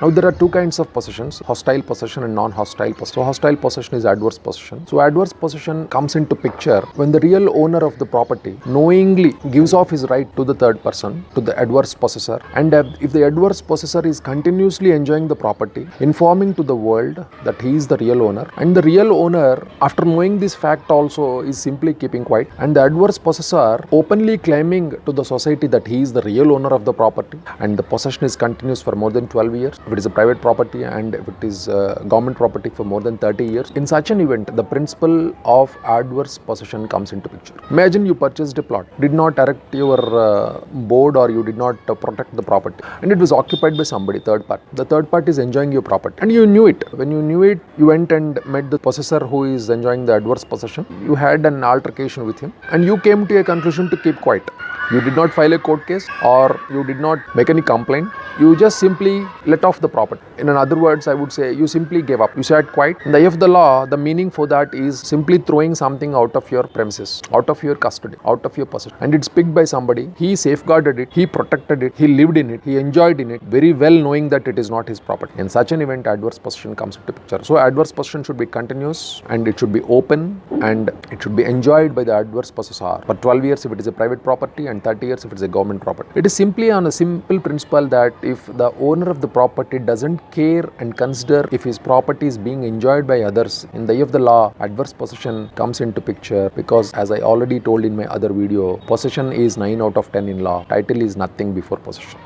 Now there are two kinds of possessions, hostile possession and non-hostile possession. So hostile possession is adverse possession. So adverse possession comes into picture when the real owner of the property knowingly gives off his right to the third person, to the adverse possessor, and if the adverse possessor is continuously enjoying the property, informing to the world that he is the real owner, and the real owner, after knowing this fact also, is simply keeping quiet, and the adverse possessor openly claiming to the society that he is the real owner of the property, and the possession is continuous for more than 12 years, if it is a private property, and if it is government property for more than 30 years. In such an event, the principle of adverse possession comes into picture. Imagine you purchased a plot, did not erect your board, or you did not protect the property, and it was occupied by somebody, third part. The third part is enjoying your property, and you knew it. When you knew it, you went and met the possessor who is enjoying the adverse possession. You had an altercation with him, and you came to a conclusion to keep quiet. You did not file a court case, or you did not make any complaint. You just simply let off the property. In other words, I would say you simply gave up. You sat quiet. In the eye of the law, the meaning for that is simply throwing something out of your premises, out of your custody, out of your possession. And it's picked by somebody. He safeguarded it. He protected it. He lived in it. He enjoyed in it, very well knowing that it is not his property. In such an event, adverse possession comes into picture. So adverse possession should be continuous, and it should be open, and it should be enjoyed by the adverse possessor for 12 years if it is a private property, and 30 years if it is a government property. It is simply on a simple principle that if the owner of the property doesn't care and consider if his property is being enjoyed by others, in the eye of the law, adverse possession comes into picture, because as I already told in my other video, possession is 9 out of 10 in law. Title is nothing before possession.